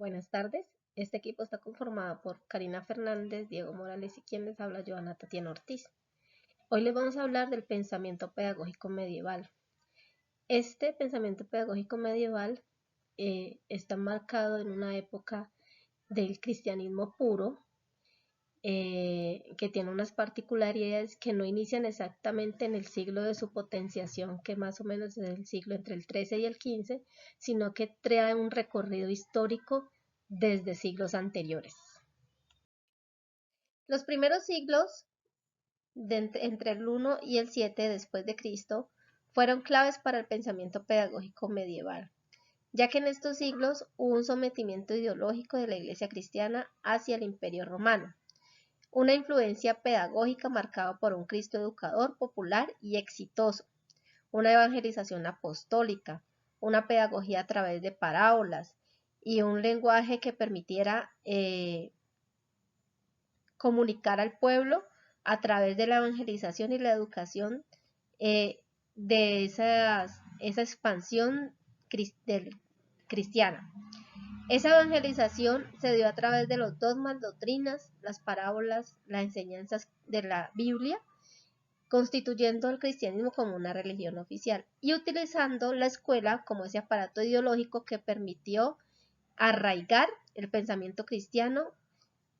Buenas tardes. Este equipo está conformado por Karina Fernández, Diego Morales y quien les habla, Joana Tatiana Ortiz. Hoy les vamos a hablar del pensamiento pedagógico medieval. Este pensamiento pedagógico medieval está marcado en una época del cristianismo puro, que tiene unas particularidades que no inician exactamente en el siglo de su potenciación, que más o menos es el siglo entre el 13 y el 15, sino que trae un recorrido histórico desde siglos anteriores. Los primeros siglos, entre el 1 y el 7 después de Cristo, fueron claves para el pensamiento pedagógico medieval, ya que en estos siglos hubo un sometimiento ideológico de la Iglesia cristiana hacia el Imperio romano, una influencia pedagógica marcada por un Cristo educador, popular y exitoso, una evangelización apostólica, una pedagogía a través de parábolas y un lenguaje que permitiera comunicar al pueblo a través de la evangelización y la educación, de esa expansión cristiana. Esa evangelización se dio a través de los dogmas, doctrinas, las parábolas, las enseñanzas de la Biblia, constituyendo el cristianismo como una religión oficial y utilizando la escuela como ese aparato ideológico que permitió arraigar el pensamiento cristiano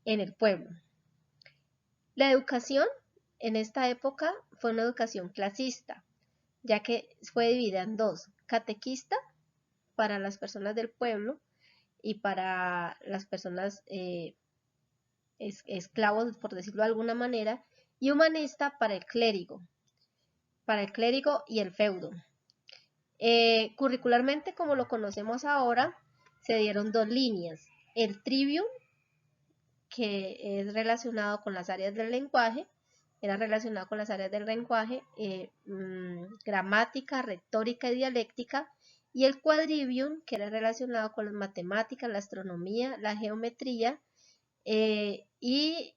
en el pueblo. La educación en esta época fue una educación clasista, ya que fue dividida en dos: catequista para las personas del pueblo y para las personas esclavos, por decirlo de alguna manera, y humanista para el clérigo y el feudo. Curricularmente, como lo conocemos ahora, se dieron dos líneas: el trivium, que es relacionado con las áreas del lenguaje, gramática, retórica y dialéctica, y el quadrivium, que era relacionado con las matemáticas, la astronomía, la geometría y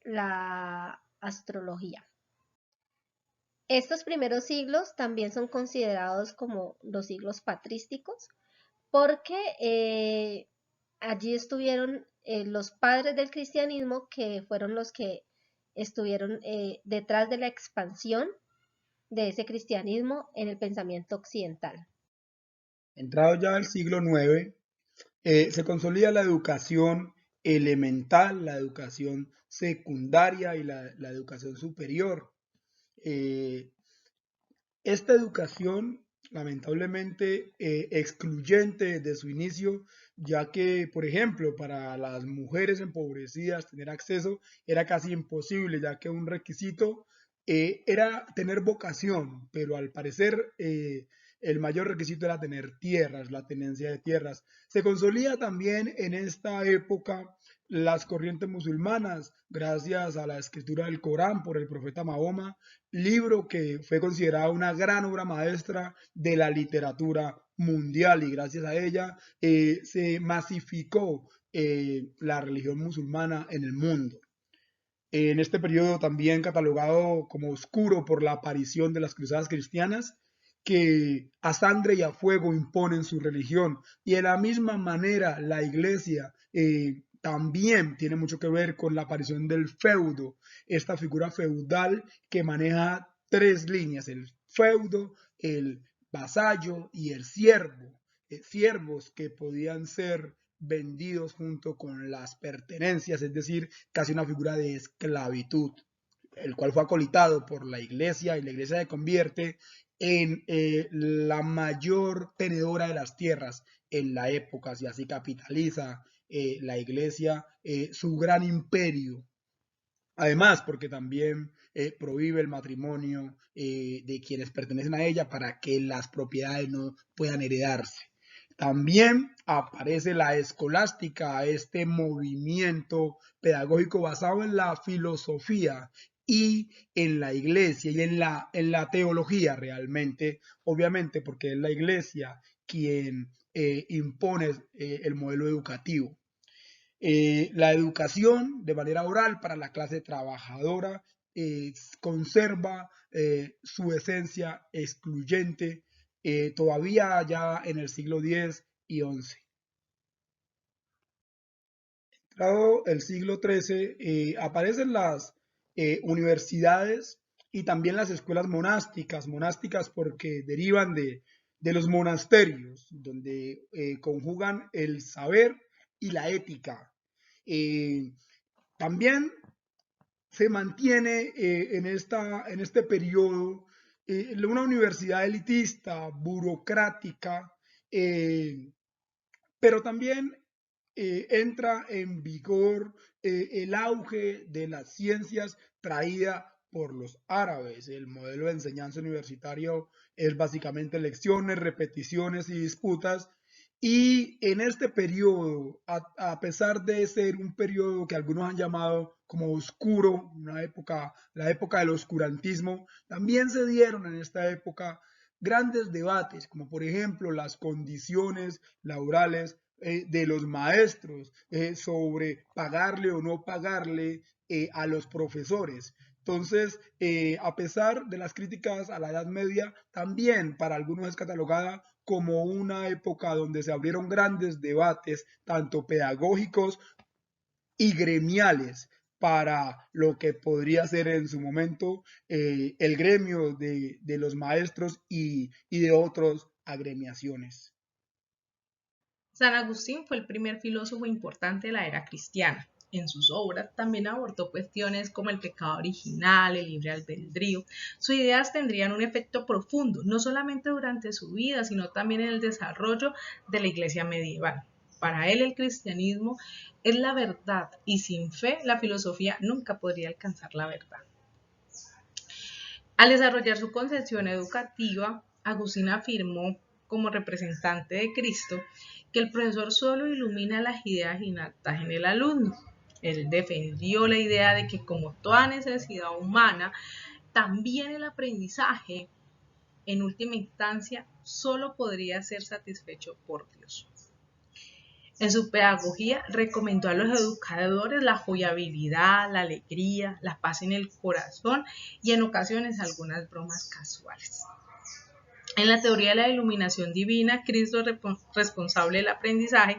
la astrología. Estos primeros siglos también son considerados como los siglos patrísticos, porque allí estuvieron los padres del cristianismo, que fueron los que estuvieron detrás de la expansión de ese cristianismo en el pensamiento occidental. Entrado ya al siglo IX, se consolida la educación elemental, la educación secundaria y la educación superior. Esta educación, lamentablemente, excluyente desde su inicio, ya que, por ejemplo, para las mujeres empobrecidas tener acceso era casi imposible, ya que un requisito era tener vocación, pero al parecer el mayor requisito era tener tierras, la tenencia de tierras. Se consolida también en esta época las corrientes musulmanas, gracias a la escritura del Corán por el profeta Mahoma, libro que fue considerada una gran obra maestra de la literatura mundial, y gracias a ella se masificó la religión musulmana en el mundo. En este periodo también catalogado como oscuro por la aparición de las cruzadas cristianas, que a sangre y a fuego imponen su religión, y de la misma manera la iglesia también tiene mucho que ver con la aparición del feudo, esta figura feudal que maneja tres líneas: el feudo, el vasallo y el siervo, siervos que podían ser vendidos junto con las pertenencias, es decir, casi una figura de esclavitud, el cual fue acolitado por la iglesia, y la iglesia se convierte en la mayor tenedora de las tierras en la época, y así capitaliza la iglesia su gran imperio. Además, porque también prohíbe el matrimonio de quienes pertenecen a ella para que las propiedades no puedan heredarse. También aparece la escolástica, este movimiento pedagógico basado en la filosofía y en la iglesia y en la teología realmente, obviamente porque es la iglesia quien impone el modelo educativo. La educación de manera oral para la clase trabajadora conserva su esencia excluyente todavía ya en el siglo X y XI. Dado el siglo XIII, aparecen las universidades y también las escuelas monásticas porque derivan de los monasterios, donde conjugan el saber y la ética. Eh, También se mantiene en este periodo una universidad elitista, burocrática, eh, pero también entra en vigor el auge de las ciencias traída por los árabes. El modelo de enseñanza universitario es básicamente lecciones, repeticiones y disputas. Y en este periodo, a pesar de ser un periodo que algunos han llamado como oscuro, una época, la época del oscurantismo, también se dieron en esta época grandes debates, como por ejemplo las condiciones laborales de los maestros, sobre pagarle o no pagarle a los profesores. Entonces, a pesar de las críticas a la Edad Media, también para algunos es catalogada como una época donde se abrieron grandes debates, tanto pedagógicos y gremiales, para lo que podría ser en su momento el gremio de los maestros y de otras agremiaciones. San Agustín fue el primer filósofo importante de la era cristiana. En sus obras también abordó cuestiones como el pecado original, el libre albedrío. Sus ideas tendrían un efecto profundo, no solamente durante su vida, sino también en el desarrollo de la iglesia medieval. Para él el cristianismo es la verdad y sin fe la filosofía nunca podría alcanzar la verdad. Al desarrollar su concepción educativa, Agustín afirmó, como representante de Cristo, que el profesor solo ilumina las ideas innatas en el alumno. Él defendió la idea de que como toda necesidad humana, también el aprendizaje, en última instancia, solo podría ser satisfecho por Dios. En su pedagogía recomendó a los educadores la jovialidad, la alegría, la paz en el corazón y en ocasiones algunas bromas casuales. En la teoría de la iluminación divina, Cristo es responsable del aprendizaje.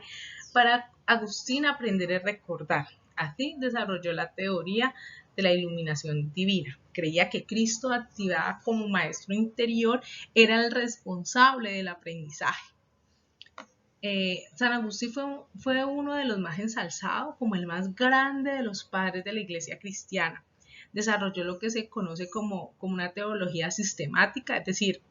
Para Agustín, aprender es recordar. Así desarrolló la teoría de la iluminación divina. Creía que Cristo, activado como maestro interior, era el responsable del aprendizaje. San Agustín fue uno de los más ensalzados como el más grande de los padres de la iglesia cristiana. Desarrolló lo que se conoce como una teología sistemática, es decir,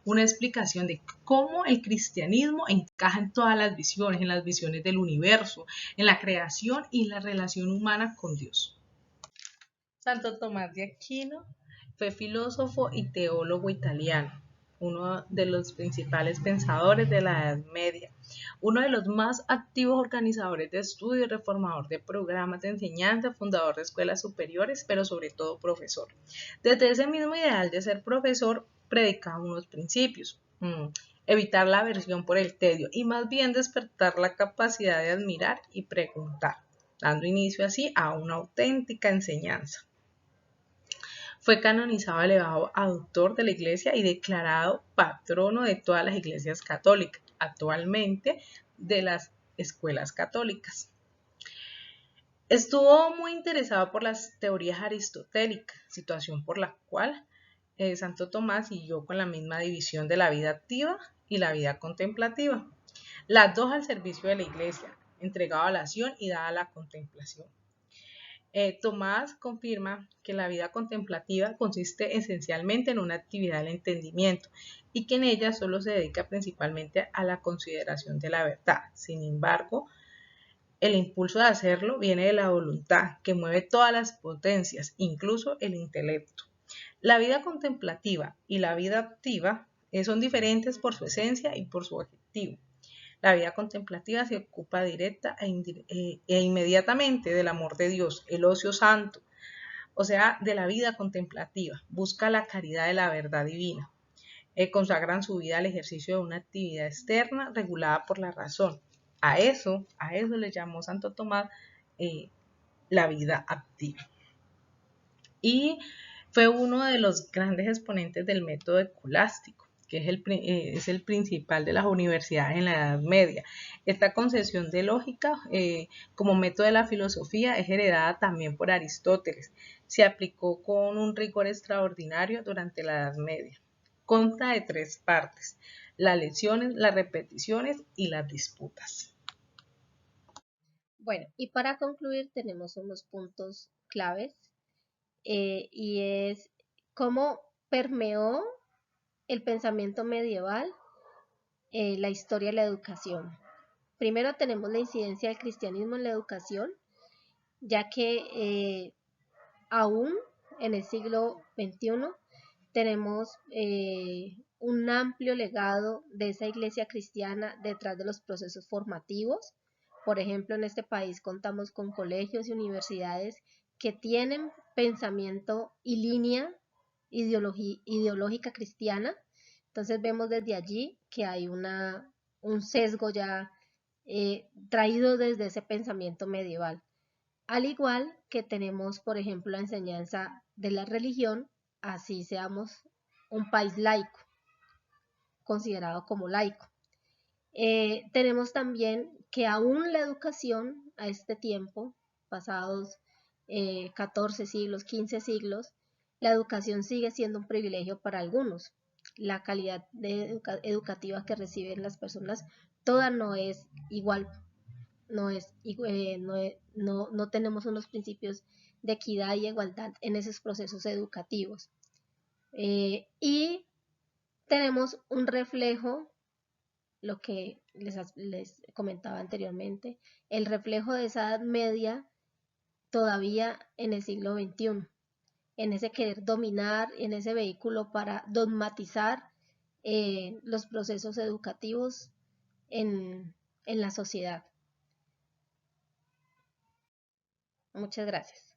una explicación de cómo el cristianismo encaja en todas las visiones, en las visiones del universo, en la creación y la relación humana con Dios. Santo Tomás de Aquino fue filósofo y teólogo italiano, uno de los principales pensadores de la Edad Media, uno de los más activos organizadores de estudios, reformador de programas de enseñanza, fundador de escuelas superiores, pero sobre todo profesor. Desde ese mismo ideal de ser profesor, predicaba unos principios. Evitar la aversión por el tedio y más bien despertar la capacidad de admirar y preguntar, dando inicio así a una auténtica enseñanza. Fue canonizado elevado a doctor de la Iglesia y declarado patrono de todas las iglesias católicas, actualmente de las escuelas católicas. Estuvo muy interesado por las teorías aristotélicas, situación por la cual Santo Tomás siguió con la misma división de la vida activa y la vida contemplativa, las dos al servicio de la Iglesia, entregado a la acción y dada a la contemplación. Tomás confirma que la vida contemplativa consiste esencialmente en una actividad del entendimiento y que en ella solo se dedica principalmente a la consideración de la verdad. Sin embargo, el impulso de hacerlo viene de la voluntad, que mueve todas las potencias, incluso el intelecto. La vida contemplativa y la vida activa son diferentes por su esencia y por su objetivo. La vida contemplativa se ocupa directa e inmediatamente del amor de Dios, el ocio santo, o sea, de la vida contemplativa. Busca la caridad de la verdad divina. Consagran su vida al ejercicio de una actividad externa regulada por la razón. A eso le llamó Santo Tomás la vida activa. Y fue uno de los grandes exponentes del método escolástico, que es el principal de las universidades en la Edad Media. Esta concepción de lógica como método de la filosofía es heredada también por Aristóteles. Se aplicó con un rigor extraordinario durante la Edad Media. Consta de 3 partes: las lecciones, las repeticiones y las disputas. Bueno, y para concluir tenemos unos puntos claves y es cómo permeó el pensamiento medieval la historia y la educación. Primero tenemos la incidencia del cristianismo en la educación, ya que aún en el siglo XXI tenemos un amplio legado de esa iglesia cristiana detrás de los procesos formativos. Por ejemplo, en este país contamos con colegios y universidades que tienen pensamiento y línea ideológica cristiana. Entonces vemos desde allí que hay un sesgo ya traído desde ese pensamiento medieval. Al igual que tenemos, por ejemplo, la enseñanza de la religión, así seamos un país laico, considerado como laico. Tenemos también que aún la educación a este tiempo, pasados 14 siglos, 15 siglos, la educación sigue siendo un privilegio para algunos. La calidad educativa que reciben las personas toda no es igual, no tenemos unos principios de equidad y igualdad en esos procesos educativos. Y tenemos un reflejo, lo que les comentaba anteriormente, el reflejo de esa Edad Media todavía en el siglo XXI, en ese querer dominar, en ese vehículo para dogmatizar los procesos educativos en la sociedad. Muchas gracias.